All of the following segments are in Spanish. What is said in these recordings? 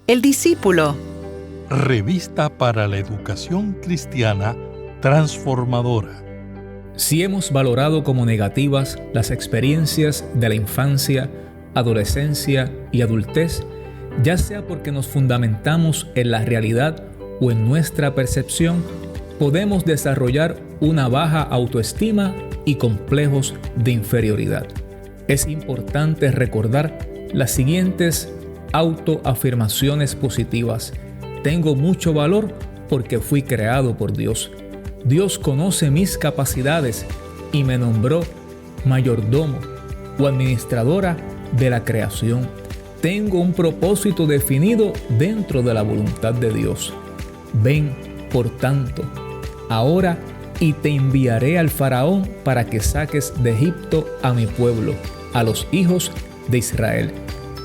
El discípulo. Revista para la educación cristiana transformadora. Si hemos valorado como negativas las experiencias de la infancia, adolescencia y adultez, ya sea porque nos fundamentamos en la realidad o en nuestra percepción, podemos desarrollar una baja autoestima y complejos de inferioridad. Es importante recordar las siguientes autoafirmaciones positivas. Tengo mucho valor porque fui creado por Dios. Dios conoce mis capacidades y me nombró mayordomo o administradora de la creación. Tengo un propósito definido dentro de la voluntad de Dios. Ven, por tanto, ahora y te enviaré al faraón para que saques de Egipto a mi pueblo, a los hijos de Israel.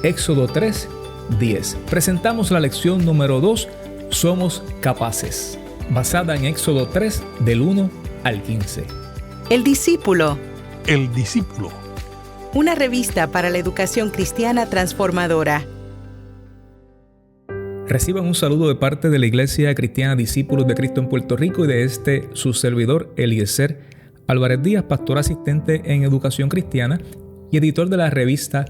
Éxodo 3:10. Presentamos la lección número 2, Somos capaces, basada en Éxodo 3, del 1 al 15. El discípulo. El discípulo. Una revista para la educación cristiana transformadora. Reciban un saludo de parte de la Iglesia Cristiana Discípulos de Cristo en Puerto Rico y de su servidor Eliezer Álvarez Díaz, pastor asistente en educación cristiana y editor de la revista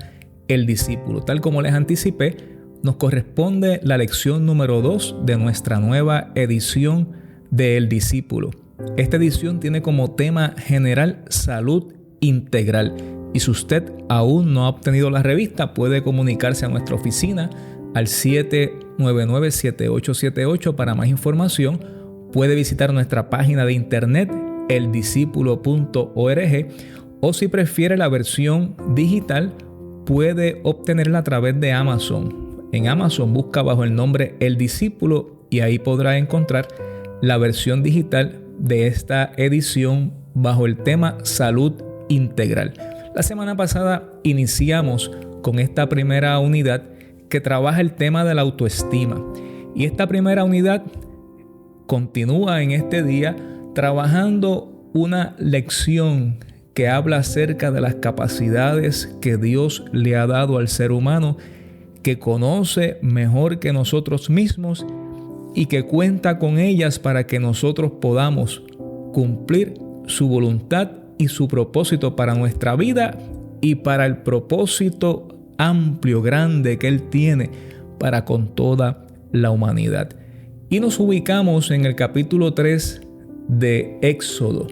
El Discípulo. Tal como les anticipé, nos corresponde la lección número 2 de nuestra nueva edición de El Discípulo. Esta edición tiene como tema general salud integral. Y si usted aún no ha obtenido la revista, puede comunicarse a nuestra oficina al 799-7878 para más información. Puede visitar nuestra página de internet eldiscípulo.org o si prefiere la versión digital, puede obtenerla a través de Amazon. En Amazon busca bajo el nombre El Discípulo y ahí podrá encontrar la versión digital de esta edición bajo el tema Salud Integral. La semana pasada iniciamos con esta primera unidad que trabaja el tema de la autoestima. Y esta primera unidad continúa en este día trabajando una lección que habla acerca de las capacidades que Dios le ha dado al ser humano, que conoce mejor que nosotros mismos y que cuenta con ellas para que nosotros podamos cumplir su voluntad y su propósito para nuestra vida y para el propósito amplio, grande que Él tiene para con toda la humanidad. Y nos ubicamos en el capítulo 3 de Éxodo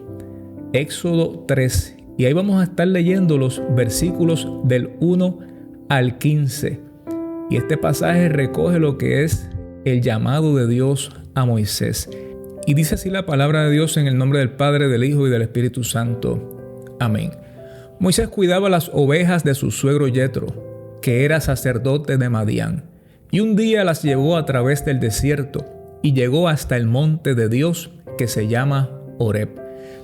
3, y ahí vamos a estar leyendo los versículos del 1 al 15. Y este pasaje recoge lo que es el llamado de Dios a Moisés. Y dice así la palabra de Dios en el nombre del Padre, del Hijo y del Espíritu Santo. Amén. Moisés cuidaba las ovejas de su suegro Yetro, que era sacerdote de Madián. Y un día las llevó a través del desierto y llegó hasta el monte de Dios que se llama Horeb.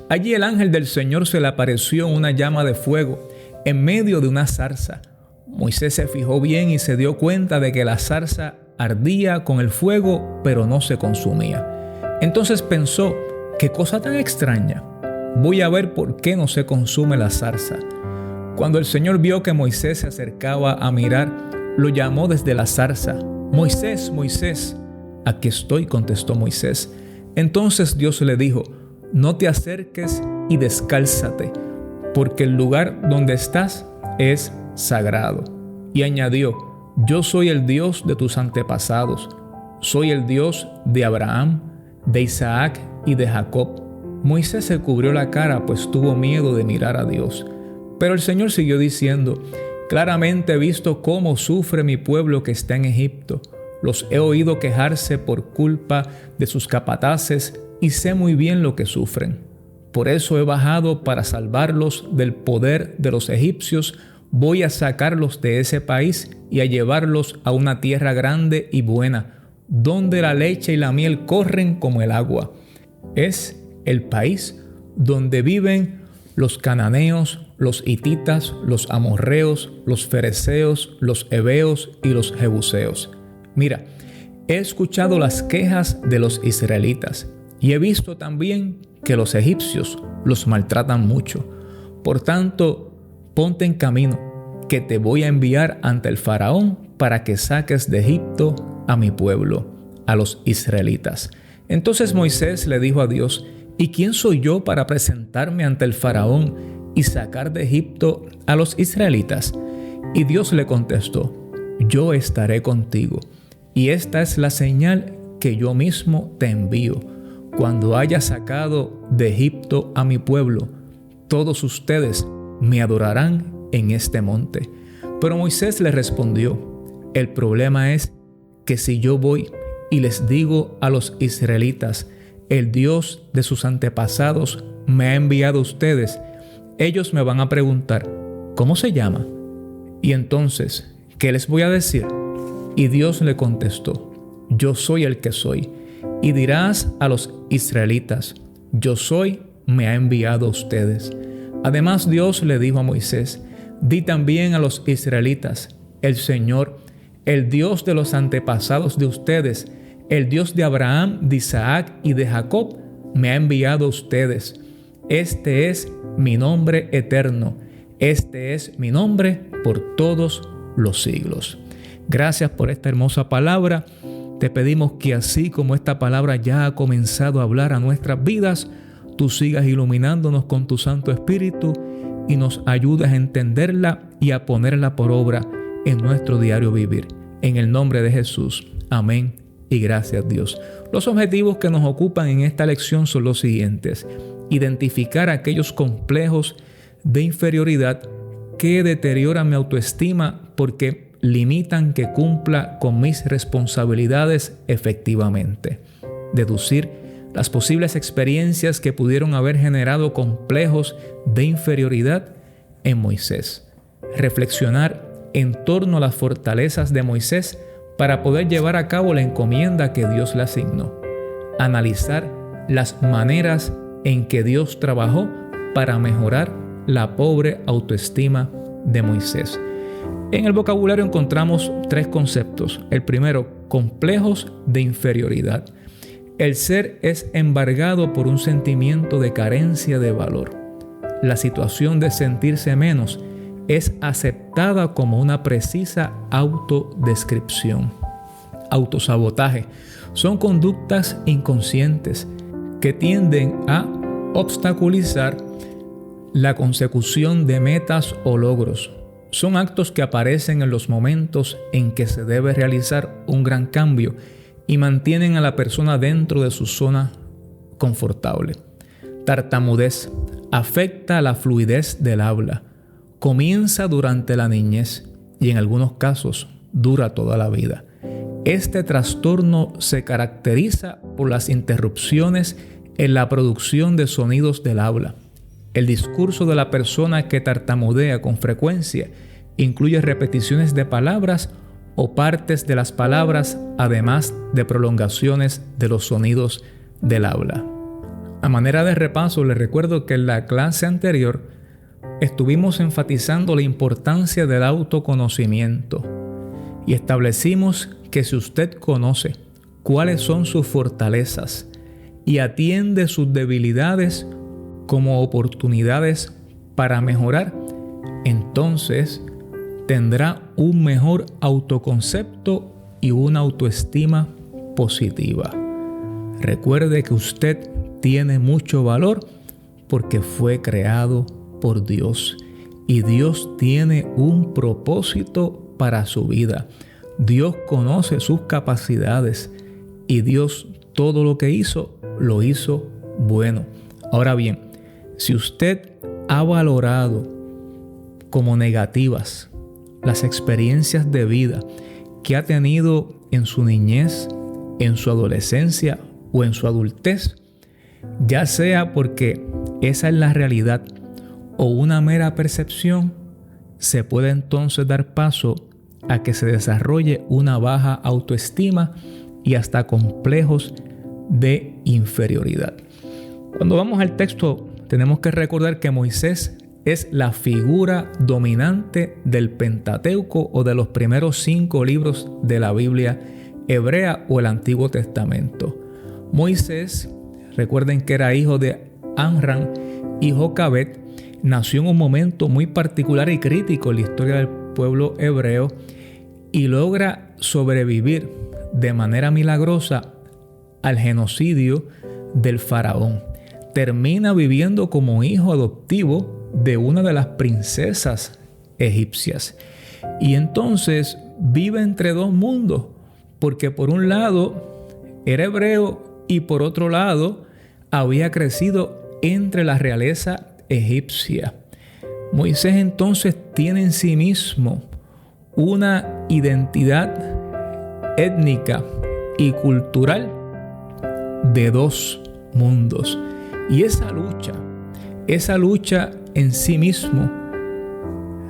Allí el ángel del Señor se le apareció en una llama de fuego en medio de una zarza. Moisés se fijó bien y se dio cuenta de que la zarza ardía con el fuego, pero no se consumía. Entonces pensó, ¿qué cosa tan extraña? Voy a ver por qué no se consume la zarza. Cuando el Señor vio que Moisés se acercaba a mirar, lo llamó desde la zarza. Moisés, Moisés. Aquí estoy, contestó Moisés. Entonces Dios le dijo, no te acerques y descálzate, porque el lugar donde estás es sagrado. Y añadió, yo soy el Dios de tus antepasados. Soy el Dios de Abraham, de Isaac y de Jacob. Moisés se cubrió la cara, pues tuvo miedo de mirar a Dios. Pero el Señor siguió diciendo, claramente he visto cómo sufre mi pueblo que está en Egipto. Los he oído quejarse por culpa de sus capataces y sé muy bien lo que sufren. Por eso he bajado para salvarlos del poder de los egipcios. Voy a sacarlos de ese país y a llevarlos a una tierra grande y buena, donde la leche y la miel corren como el agua. Es el país donde viven los cananeos, los hititas, los amorreos, los fereceos, los heveos y los jebuseos. Mira, he escuchado las quejas de los israelitas y he visto también que los egipcios los maltratan mucho. Por tanto, ponte en camino, que te voy a enviar ante el faraón para que saques de Egipto a mi pueblo, a los israelitas. Entonces Moisés le dijo a Dios: ¿y quién soy yo para presentarme ante el faraón y sacar de Egipto a los israelitas? Y Dios le contestó: yo estaré contigo, y esta es la señal que yo mismo te envío. Cuando haya sacado de Egipto a mi pueblo, todos ustedes me adorarán en este monte. Pero Moisés le respondió: el problema es que si yo voy y les digo a los israelitas: el Dios de sus antepasados me ha enviado a ustedes, ellos me van a preguntar: ¿cómo se llama? Y entonces, ¿qué les voy a decir? Y Dios le contestó: yo soy el que soy. Y dirás a los israelitas: yo soy, me ha enviado a ustedes. Además, Dios le dijo a Moisés: di también a los israelitas: el Señor, el Dios de los antepasados de ustedes, el Dios de Abraham, de Isaac y de Jacob, me ha enviado a ustedes. Este es mi nombre eterno. Este es mi nombre por todos los siglos. Gracias por esta hermosa palabra. Te pedimos que así como esta palabra ya ha comenzado a hablar a nuestras vidas, tú sigas iluminándonos con tu Santo Espíritu y nos ayudes a entenderla y a ponerla por obra en nuestro diario vivir. En el nombre de Jesús. Amén y gracias Dios. Los objetivos que nos ocupan en esta lección son los siguientes: identificar aquellos complejos de inferioridad que deterioran mi autoestima porque limitan que cumpla con mis responsabilidades efectivamente. Deducir las posibles experiencias que pudieron haber generado complejos de inferioridad en Moisés. Reflexionar en torno a las fortalezas de Moisés para poder llevar a cabo la encomienda que Dios le asignó. Analizar las maneras en que Dios trabajó para mejorar la pobre autoestima de Moisés. En el vocabulario encontramos 3 conceptos. El primero, complejos de inferioridad. El ser es embargado por un sentimiento de carencia de valor. La situación de sentirse menos es aceptada como una precisa autodescripción. Autosabotaje. Son conductas inconscientes que tienden a obstaculizar la consecución de metas o logros. Son actos que aparecen en los momentos en que se debe realizar un gran cambio y mantienen a la persona dentro de su zona confortable. Tartamudez afecta la fluidez del habla. Comienza durante la niñez y en algunos casos dura toda la vida. Este trastorno se caracteriza por las interrupciones en la producción de sonidos del habla. El discurso de la persona que tartamudea con frecuencia incluye repeticiones de palabras o partes de las palabras, además de prolongaciones de los sonidos del habla. A manera de repaso, les recuerdo que en la clase anterior estuvimos enfatizando la importancia del autoconocimiento y establecimos que si usted conoce cuáles son sus fortalezas y atiende sus debilidades como oportunidades para mejorar, entonces tendrá un mejor autoconcepto y una autoestima positiva. Recuerde que usted tiene mucho valor porque fue creado por Dios y Dios tiene un propósito para su vida. Dios conoce sus capacidades y Dios todo lo que hizo, lo hizo bueno. Ahora bien, si usted ha valorado como negativas las experiencias de vida que ha tenido en su niñez, en su adolescencia o en su adultez, ya sea porque esa es la realidad o una mera percepción, se puede entonces dar paso a que se desarrolle una baja autoestima y hasta complejos de inferioridad. Cuando vamos al texto, tenemos que recordar que Moisés es la figura dominante del Pentateuco o de los primeros 5 libros de la Biblia hebrea o el Antiguo Testamento. Moisés, recuerden que era hijo de Amram y Jocabed, nació en un momento muy particular y crítico en la historia del pueblo hebreo y logra sobrevivir de manera milagrosa al genocidio del faraón. Termina viviendo como hijo adoptivo de una de las princesas egipcias. Y entonces vive entre dos mundos, porque por un lado era hebreo y por otro lado había crecido entre la realeza egipcia. Moisés entonces tiene en sí mismo una identidad étnica y cultural de dos mundos. Y esa lucha en sí mismo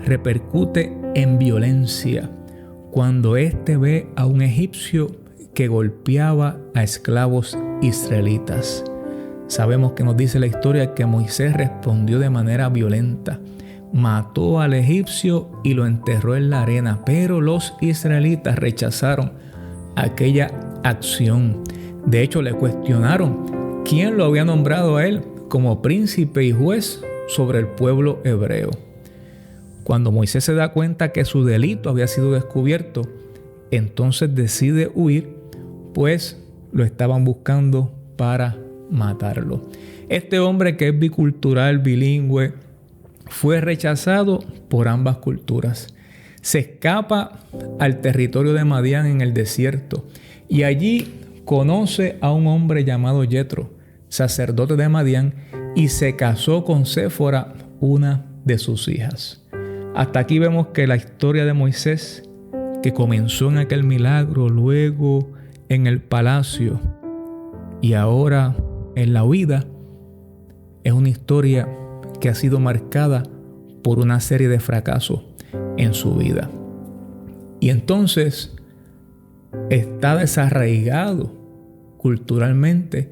repercute en violencia cuando éste ve a un egipcio que golpeaba a esclavos israelitas. Sabemos que nos dice la historia que Moisés respondió de manera violenta. Mató al egipcio y lo enterró en la arena, pero los israelitas rechazaron aquella acción. De hecho, le cuestionaron quién lo había nombrado a él como príncipe y juez sobre el pueblo hebreo. Cuando Moisés se da cuenta que su delito había sido descubierto, entonces decide huir, pues lo estaban buscando para matarlo. Este hombre, que es bicultural, bilingüe, fue rechazado por ambas culturas. Se escapa al territorio de Madián en el desierto y allí conoce a un hombre llamado Yetro, sacerdote de Madián, y se casó con Séfora, una de sus hijas. Hasta aquí vemos que la historia de Moisés, que comenzó en aquel milagro, luego en el palacio y ahora en la huida, es una historia que ha sido marcada por una serie de fracasos en su vida. Y entonces está desarraigado culturalmente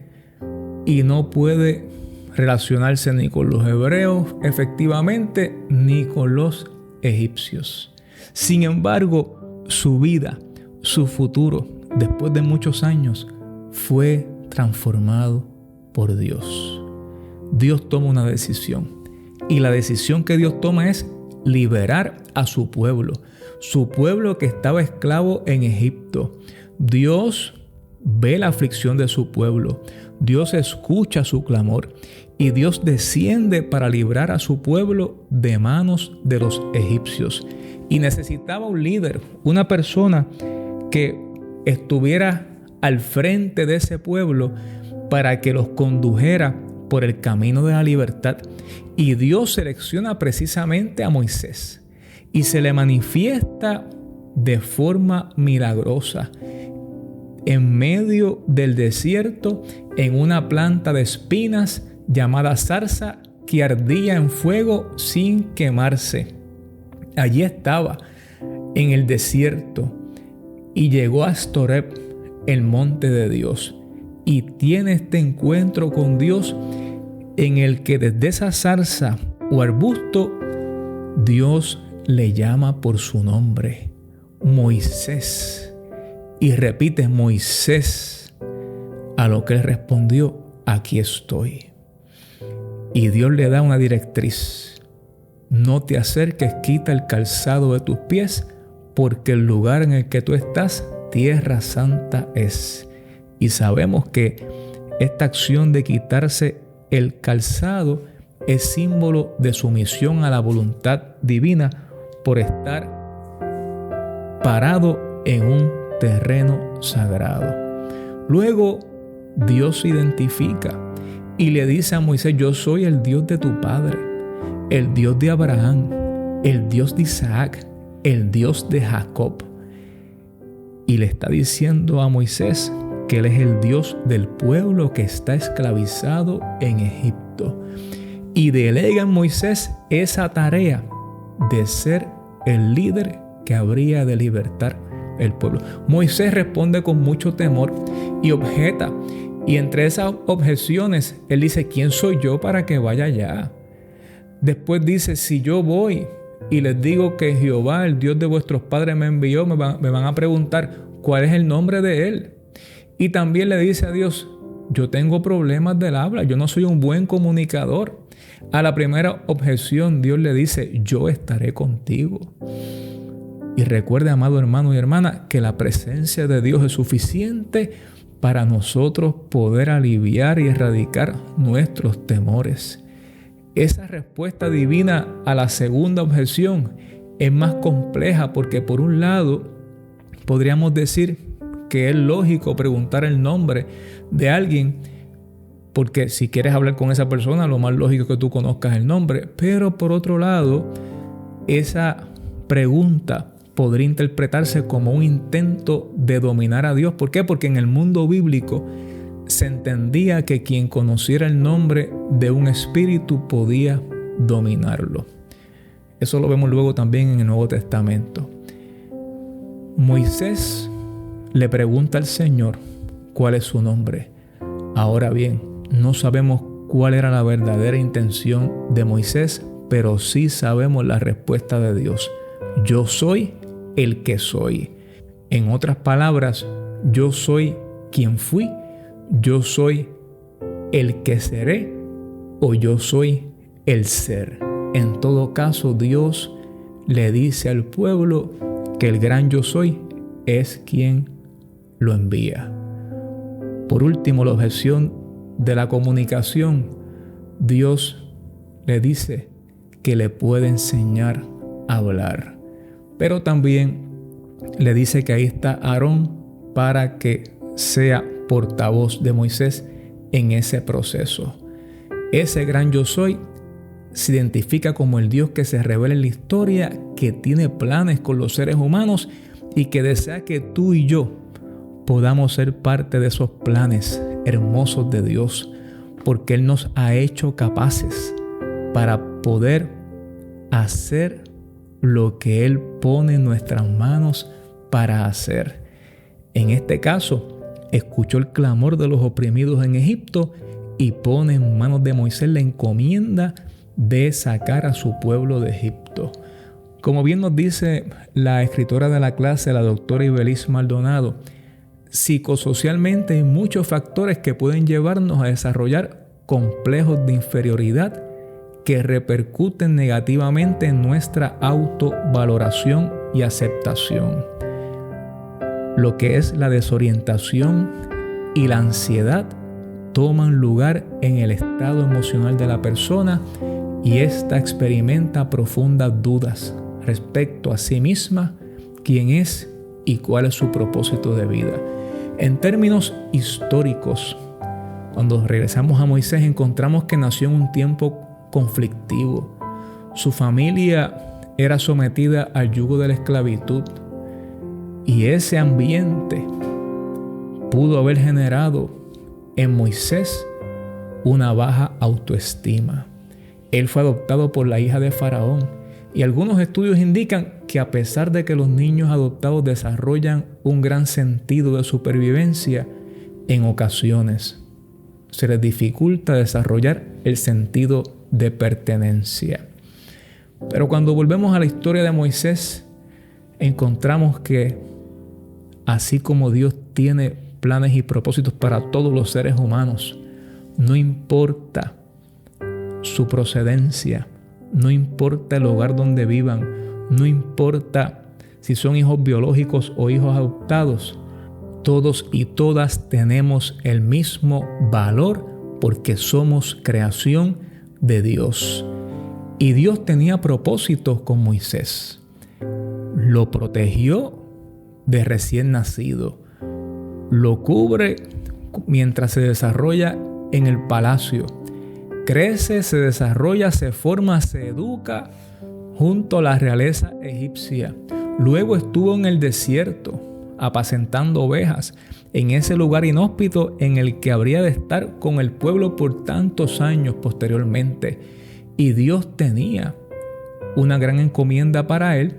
y no puede relacionarse ni con los hebreos efectivamente, ni con los egipcios. Sin embargo, su vida, su futuro, después de muchos años, fue transformado por Dios. Dios toma una decisión, y la decisión que Dios toma es liberar a su pueblo que estaba esclavo en Egipto. Dios ve la aflicción de su pueblo, Dios escucha su clamor y Dios desciende para librar a su pueblo de manos de los egipcios. Y necesitaba un líder, una persona que estuviera al frente de ese pueblo para que los condujera por el camino de la libertad. Y Dios selecciona precisamente a Moisés y se le manifiesta de forma milagrosa en medio del desierto, en una planta de espinas llamada zarza que ardía en fuego sin quemarse. Allí estaba en el desierto y llegó a Horeb, el monte de Dios, y tiene este encuentro con Dios en el que desde esa zarza o arbusto Dios le llama por su nombre, Moisés. Y repite Moisés, a lo que él respondió, aquí estoy. Y Dios le da una directriz: no te acerques, quita el calzado de tus pies, porque el lugar en el que tú estás, tierra santa es. Y sabemos que esta acción de quitarse el calzado es símbolo de sumisión a la voluntad divina por estar parado en un terreno sagrado. Luego Dios se identifica y le dice a Moisés: yo soy el Dios de tu padre, el Dios de Abraham, el Dios de Isaac, el Dios de Jacob. Y le está diciendo a Moisés que él es el Dios del pueblo que está esclavizado en Egipto. Y delega en Moisés esa tarea de ser el líder que habría de libertar el pueblo. Moisés responde con mucho temor y objeta. Y entre esas objeciones, él dice: ¿quién soy yo para que vaya allá? Después dice: si yo voy y les digo que Jehová, el Dios de vuestros padres, me envió, me van a preguntar cuál es el nombre de él. Y también le dice a Dios: yo tengo problemas del habla, yo no soy un buen comunicador. A la primera objeción, Dios le dice: yo estaré contigo. Y recuerde, amado hermano y hermana, que la presencia de Dios es suficiente para nosotros poder aliviar y erradicar nuestros temores. Esa respuesta divina a la segunda objeción es más compleja porque, por un lado, podríamos decir que es lógico preguntar el nombre de alguien, porque si quieres hablar con esa persona, lo más lógico es que tú conozcas el nombre. Pero por otro lado, esa pregunta podría interpretarse como un intento de dominar a Dios. ¿Por qué? Porque en el mundo bíblico se entendía que quien conociera el nombre de un espíritu podía dominarlo. Eso lo vemos luego también en el Nuevo Testamento. Moisés le pregunta al Señor cuál es su nombre. Ahora bien, no sabemos cuál era la verdadera intención de Moisés, pero sí sabemos la respuesta de Dios. Yo soy el que soy. En otras palabras, yo soy quien fui, yo soy el que seré o yo soy el ser. En todo caso, Dios le dice al pueblo que el gran yo soy es quien lo envía. Por último, la objeción de la comunicación. Dios le dice que le puede enseñar a hablar, pero también le dice que ahí está Aarón para que sea portavoz de Moisés en ese proceso. Ese gran yo soy se identifica como el Dios que se revela en la historia, que tiene planes con los seres humanos y que desea que tú y yo podamos ser parte de esos planes hermosos de Dios, porque Él nos ha hecho capaces para poder hacer lo que Él pone en nuestras manos para hacer. En este caso, escuchó el clamor de los oprimidos en Egipto y pone en manos de Moisés la encomienda de sacar a su pueblo de Egipto. Como bien nos dice la escritora de la clase, la doctora Ibeliz Maldonado, psicosocialmente hay muchos factores que pueden llevarnos a desarrollar complejos de inferioridad que repercuten negativamente en nuestra autovaloración y aceptación. Lo que es la desorientación y la ansiedad toman lugar en el estado emocional de la persona y ésta experimenta profundas dudas respecto a sí misma, quién es y cuál es su propósito de vida. En términos históricos, cuando regresamos a Moisés, encontramos que nació en un tiempo conflictivo. Su familia era sometida al yugo de la esclavitud y ese ambiente pudo haber generado en Moisés una baja autoestima. Él fue adoptado por la hija de Faraón y algunos estudios indican que a pesar de que los niños adoptados desarrollan un gran sentido de supervivencia, en ocasiones se les dificulta desarrollar el sentido de pertenencia. Pero cuando volvemos a la historia de Moisés, encontramos que así como Dios tiene planes y propósitos para todos los seres humanos, no importa su procedencia, no importa el hogar donde vivan, no importa si son hijos biológicos o hijos adoptados, todos y todas tenemos el mismo valor porque somos creación de Dios. Y Dios tenía propósitos con Moisés. Lo protegió de recién nacido. Lo cubre mientras se desarrolla en el palacio. Crece, se desarrolla, se forma, se educa junto a la realeza egipcia. Luego estuvo en el desierto apacentando ovejas en ese lugar inhóspito en el que habría de estar con el pueblo por tantos años posteriormente. Y Dios tenía una gran encomienda para él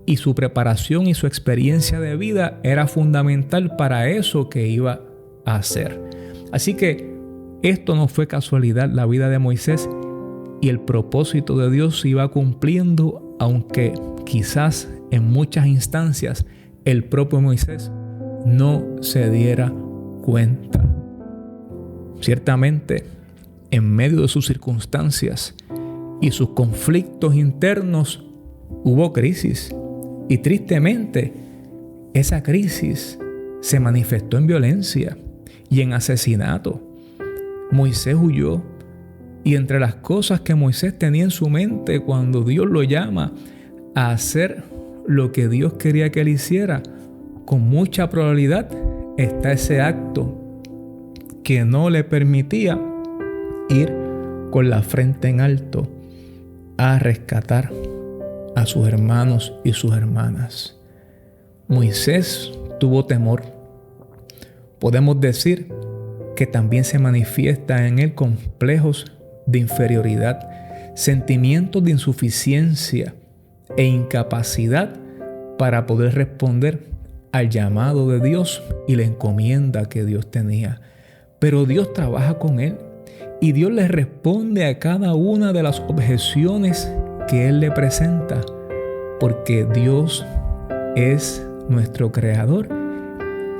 y su preparación y su experiencia de vida era fundamental para eso que iba a hacer. Así que esto no fue casualidad, la vida de Moisés, y el propósito de Dios se iba cumpliendo, aunque quizás en muchas instancias el propio Moisés no se diera cuenta. Ciertamente, en medio de sus circunstancias y sus conflictos internos, hubo crisis Y tristemente, esa crisis se manifestó en violencia y en asesinato. Moisés huyó, y entre las cosas que Moisés tenía en su mente cuando Dios lo llama a hacer lo que Dios quería que él hiciera, con mucha probabilidad está ese acto que no le permitía ir con la frente en alto a rescatar a sus hermanos y sus hermanas. Moisés tuvo temor. Podemos decir que también se manifiesta en él complejos de inferioridad, sentimientos de insuficiencia e incapacidad para poder responder al llamado de Dios y la encomienda que Dios tenía. Pero Dios trabaja con él y Dios le responde a cada una de las objeciones que él le presenta, porque Dios es nuestro creador,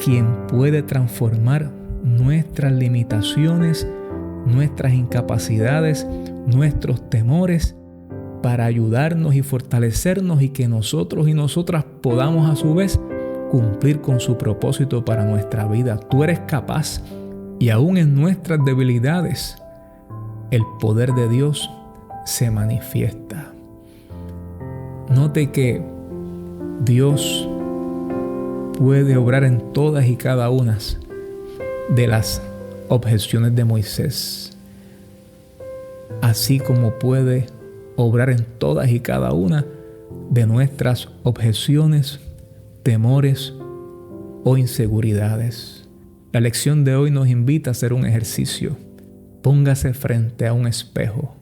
quien puede transformar nuestras limitaciones, nuestras incapacidades, nuestros temores, para ayudarnos y fortalecernos, y que nosotros y nosotras podamos a su vez cumplir con su propósito para nuestra vida. Tú eres capaz, y aún en nuestras debilidades, el poder de Dios se manifiesta. Note que Dios puede obrar en todas y cada una de las objeciones de Moisés, así como puede obrar en todas y cada una de nuestras objeciones, temores o inseguridades. La lección de hoy nos invita a hacer un ejercicio. Póngase frente a un espejo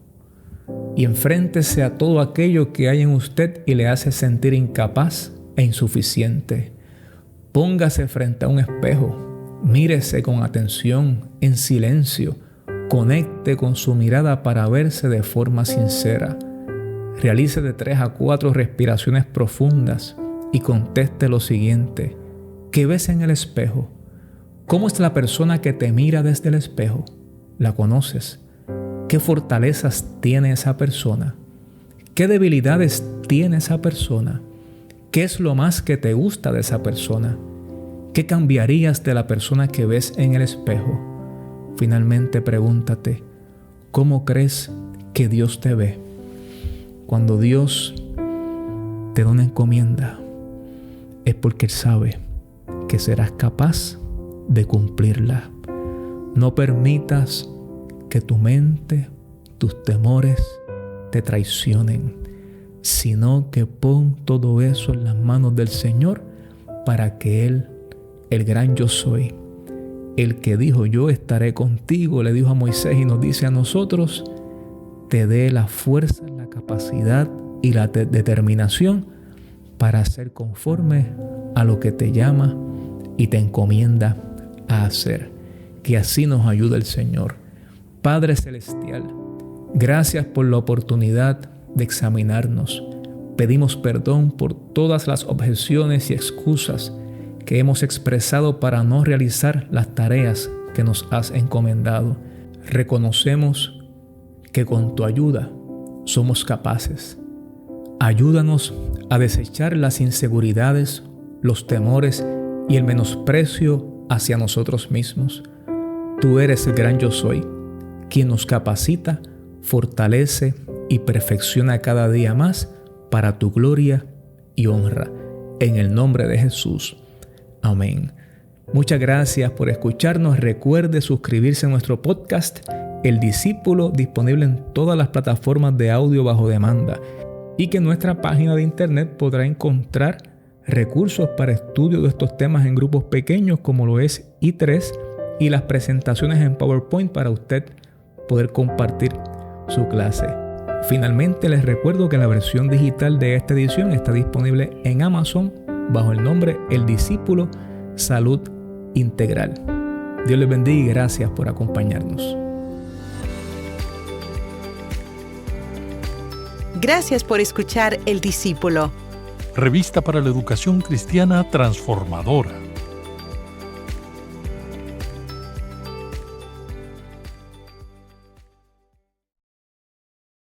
y enfréntese a todo aquello que hay en usted y le hace sentir incapaz e insuficiente. Póngase frente a un espejo, mírese con atención, en silencio, conecte con su mirada para verse de forma sincera. Realice de 3 a 4 respiraciones profundas y conteste lo siguiente: ¿qué ves en el espejo? ¿Cómo es la persona que te mira desde el espejo? ¿La conoces? ¿Qué fortalezas tiene esa persona? ¿Qué debilidades tiene esa persona? ¿Qué es lo más que te gusta de esa persona? ¿Qué cambiarías de la persona que ves en el espejo? Finalmente pregúntate, ¿cómo crees que Dios te ve? Cuando Dios te da una encomienda, es porque Él sabe que serás capaz de cumplirla. No permitas que tu mente, tus temores te traicionen, sino que pon todo eso en las manos del Señor para que Él, el gran yo soy, el que dijo yo estaré contigo, le dijo a Moisés y nos dice a nosotros, te dé la fuerza, la capacidad y la determinación para hacer conforme a lo que te llama y te encomienda a hacer. Que así nos ayude el Señor. Padre Celestial, gracias por la oportunidad de examinarnos. Pedimos perdón por todas las objeciones y excusas que hemos expresado para no realizar las tareas que nos has encomendado. Reconocemos que con tu ayuda somos capaces. Ayúdanos a desechar las inseguridades, los temores y el menosprecio hacia nosotros mismos. Tú eres el gran yo soy, quien nos capacita, fortalece y perfecciona cada día más para tu gloria y honra. En el nombre de Jesús. Amén. Muchas gracias por escucharnos. Recuerde suscribirse a nuestro podcast, El Discípulo, disponible en todas las plataformas de audio bajo demanda, y que en nuestra página de internet podrá encontrar recursos para estudio de estos temas en grupos pequeños como lo es I3 y las presentaciones en PowerPoint para usted poder compartir su clase. Finalmente les recuerdo que la versión digital de esta edición está disponible en Amazon bajo el nombre El Discípulo Salud Integral. Dios les bendiga y gracias por acompañarnos. Gracias por escuchar El Discípulo. Revista para la Educación Cristiana Transformadora.